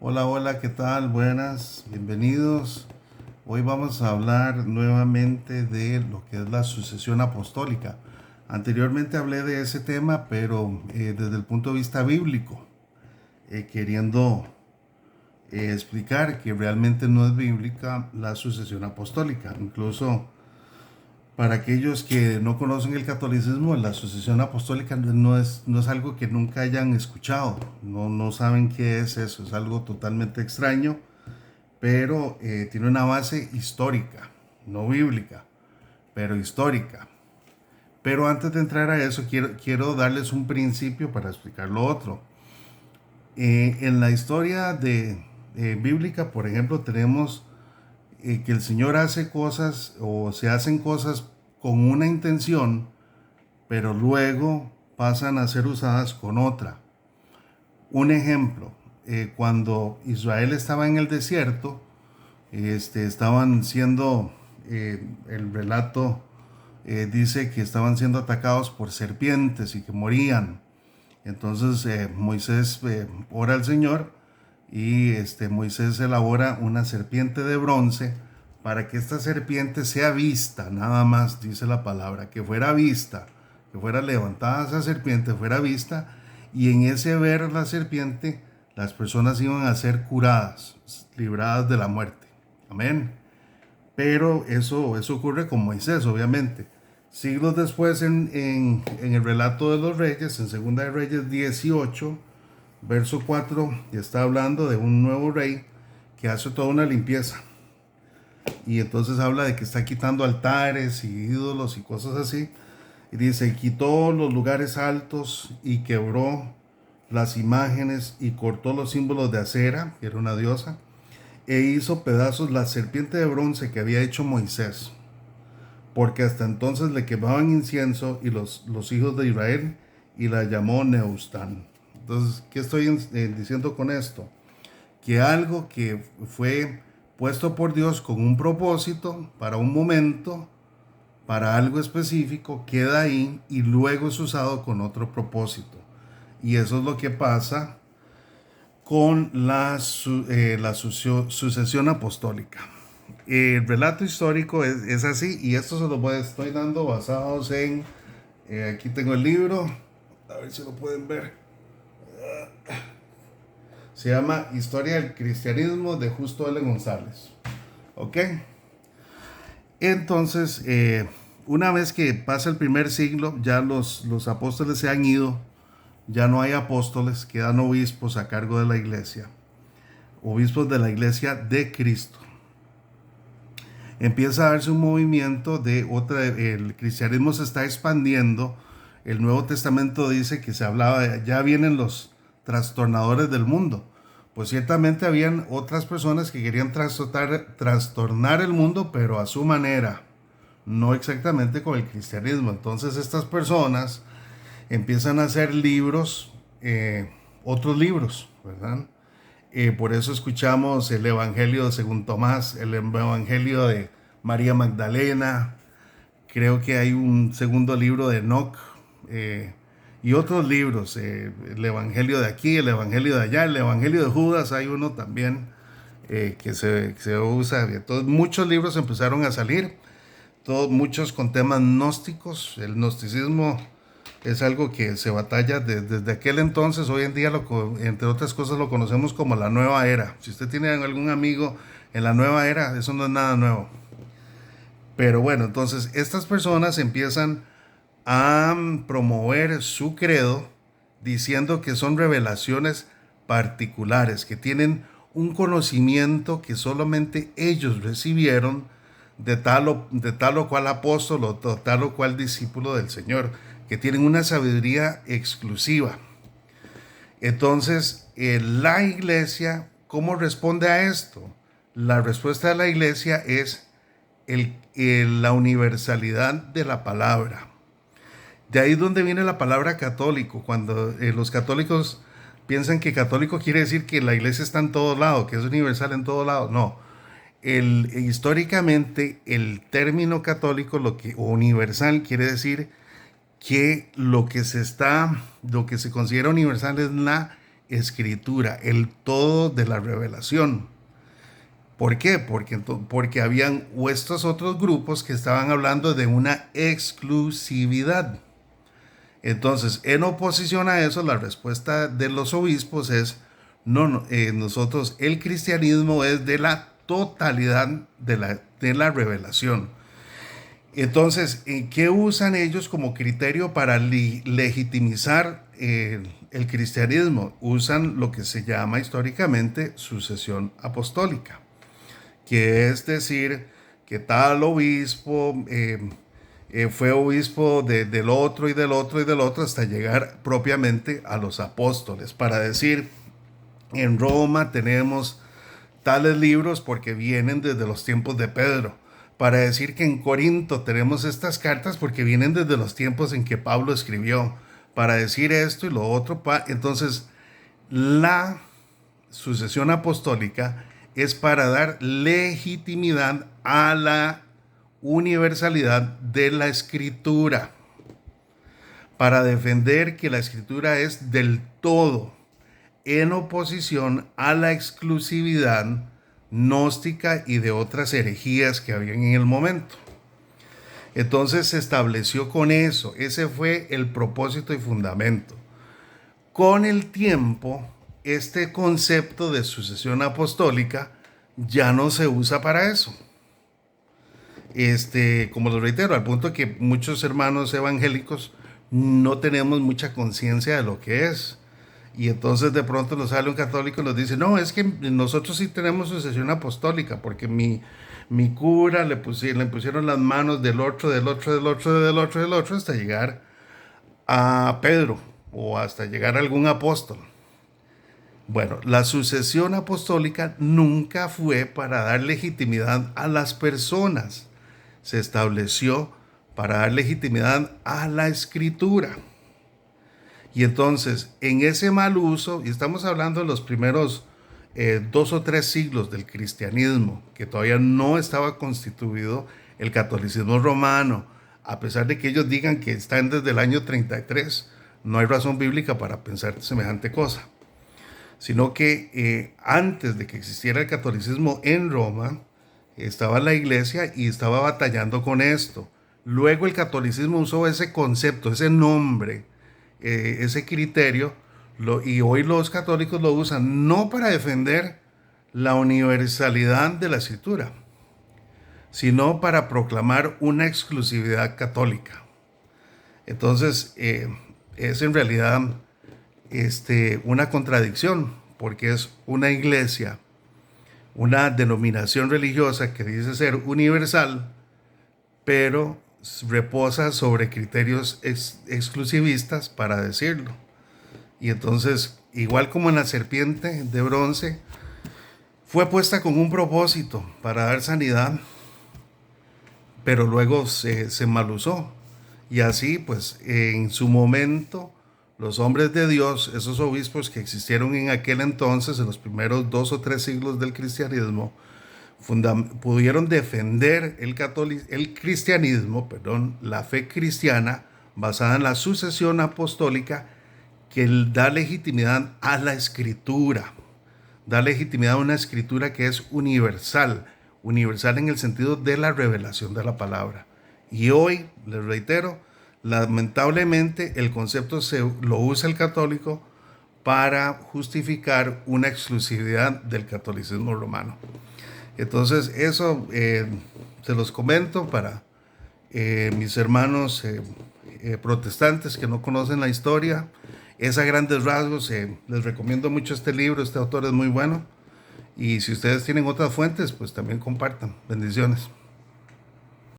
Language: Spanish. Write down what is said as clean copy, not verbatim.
Hola, hola, ¿qué tal? Buenas, bienvenidos. Hoy vamos a hablar nuevamente de lo que es la sucesión apostólica. Anteriormente hablé de ese tema, pero desde el punto de vista bíblico, queriendo explicar que realmente no es bíblica la sucesión apostólica. Incluso para aquellos que no conocen el catolicismo, la sucesión apostólica no es algo que nunca hayan escuchado, no saben qué es eso, es algo totalmente extraño, pero tiene una base histórica, no bíblica, pero histórica. Pero antes de entrar a eso, quiero darles un principio para explicar lo otro. En la historia bíblica, por ejemplo, tenemos que el Señor hace cosas o se hacen cosas con una intención, pero luego pasan a ser usadas con otra. Un ejemplo, cuando Israel estaba en el desierto, estaban siendo, el relato dice que estaban siendo atacados por serpientes y que morían. Entonces Moisés ora al Señor y Moisés elabora una serpiente de bronce para que esta serpiente sea vista, nada más dice la palabra, que fuera vista, que fuera levantada esa serpiente, fuera vista, y en ese ver la serpiente las personas iban a ser curadas, libradas de la muerte. Amén. Pero eso ocurre con Moisés, obviamente. Siglos después, en el relato de los reyes, en Segunda de Reyes 18, verso 4, está hablando de un nuevo rey que hace toda una limpieza. Y entonces habla de que está quitando altares y ídolos y cosas así. Y dice, quitó los lugares altos y quebró las imágenes y cortó los símbolos de acera, que era una diosa, e hizo pedazos la serpiente de bronce que había hecho Moisés, porque hasta entonces le quemaban incienso y los hijos de Israel, y la llamó Neustán. Entonces, ¿qué estoy diciendo con esto? Que algo que fue puesto por Dios con un propósito, para un momento, para algo específico, queda ahí y luego es usado con otro propósito. Y eso es lo que pasa con la sucesión apostólica. El relato histórico es así, y esto se lo estoy dando basados en, aquí tengo el libro, a ver si lo pueden ver, se llama Historia del Cristianismo de Justo L. González. ¿Ok? Entonces, una vez que pasa el primer siglo, ya los apóstoles se han ido, ya no hay apóstoles, quedan obispos a cargo de la iglesia, obispos de la iglesia de Cristo. Empieza a darse un movimiento de otra, el cristianismo se está expandiendo, el Nuevo Testamento dice que se hablaba de, ya vienen los trastornadores del mundo. Pues ciertamente habían otras personas que querían trastornar el mundo, pero a su manera, no exactamente con el cristianismo. Entonces estas personas empiezan a hacer libros, otros libros, ¿verdad? Por eso escuchamos el Evangelio según Tomás, el Evangelio de María Magdalena, creo que hay un segundo libro de Enoch, y otros libros, el Evangelio de aquí, el Evangelio de allá, el Evangelio de Judas, hay uno también que se usa. Entonces, muchos libros empezaron a salir, todos, muchos con temas gnósticos. El gnosticismo es algo que se batalla desde aquel entonces. Hoy en día, entre otras cosas, lo conocemos como la nueva era. Si usted tiene algún amigo en la nueva era, eso no es nada nuevo. Pero bueno, entonces estas personas empiezan a promover su credo diciendo que son revelaciones particulares, que tienen un conocimiento que solamente ellos recibieron de tal o cual apóstol o de tal o cual discípulo del Señor, que tienen una sabiduría exclusiva. Entonces, la iglesia, ¿cómo responde a esto? La respuesta de la iglesia es la universalidad de la palabra. De ahí es donde viene la palabra católico, cuando los católicos piensan que católico quiere decir que la iglesia está en todo lado, que es universal en todo lado. No, históricamente el término católico o universal quiere decir que lo que se considera universal es la escritura, el todo de la revelación. ¿Por qué? Porque habían estos otros grupos que estaban hablando de una exclusividad. Entonces, en oposición a eso, la respuesta de los obispos es, no, nosotros, el cristianismo es de la totalidad de la revelación. Entonces, ¿qué usan ellos como criterio para legitimizar el cristianismo? Usan lo que se llama históricamente sucesión apostólica, que es decir, que tal obispo fue obispo del otro y del otro y del otro hasta llegar propiamente a los apóstoles, para decir, en Roma tenemos tales libros porque vienen desde los tiempos de Pedro, para decir que en Corinto tenemos estas cartas porque vienen desde los tiempos en que Pablo escribió, para decir esto y lo otro. Entonces, la sucesión apostólica es para dar legitimidad a la universalidad de la escritura, para defender que la escritura es del todo, en oposición a la exclusividad gnóstica y de otras herejías que habían en el momento. Entonces se estableció con eso, ese fue el propósito y fundamento. Con el tiempo, este concepto de sucesión apostólica ya no se usa para eso. Como lo reitero, al punto que muchos hermanos evangélicos no tenemos mucha conciencia de lo que es. Y entonces de pronto nos sale un católico y nos dice, no, es que nosotros sí tenemos sucesión apostólica, porque mi cura le pusieron las manos del otro, del otro, del otro, del otro, del otro, hasta llegar a Pedro o hasta llegar a algún apóstol. Bueno, la sucesión apostólica nunca fue para dar legitimidad a las personas. Se estableció para dar legitimidad a la escritura. Y entonces, en ese mal uso, y estamos hablando de los primeros 2 o 3 siglos del cristianismo, que todavía no estaba constituido el catolicismo romano, a pesar de que ellos digan que están desde el año 33, no hay razón bíblica para pensar semejante cosa, sino que antes de que existiera el catolicismo en Roma, estaba la iglesia y estaba batallando con esto. Luego el catolicismo usó ese concepto, ese nombre, ese criterio, y hoy los católicos lo usan no para defender la universalidad de la escritura, sino para proclamar una exclusividad católica. Entonces, es en realidad una contradicción, porque es una iglesia, una denominación religiosa que dice ser universal, pero reposa sobre criterios exclusivistas para decirlo. Y entonces, igual como en la serpiente de bronce, fue puesta con un propósito para dar sanidad, pero luego se malusó. Y así, pues, en su momento, los hombres de Dios, esos obispos que existieron en aquel entonces, en los primeros 2 o 3 siglos del cristianismo, pudieron defender el cristianismo, la fe cristiana, basada en la sucesión apostólica, que da legitimidad a la escritura, da legitimidad a una escritura que es universal, universal en el sentido de la revelación de la palabra. Y hoy, les reitero, lamentablemente el concepto lo usa el católico para justificar una exclusividad del catolicismo romano. Entonces eso se los comento para mis hermanos protestantes que no conocen la historia. Es a grandes rasgos. Les recomiendo mucho este libro, este autor es muy bueno. Y si ustedes tienen otras fuentes, pues también compartan. Bendiciones.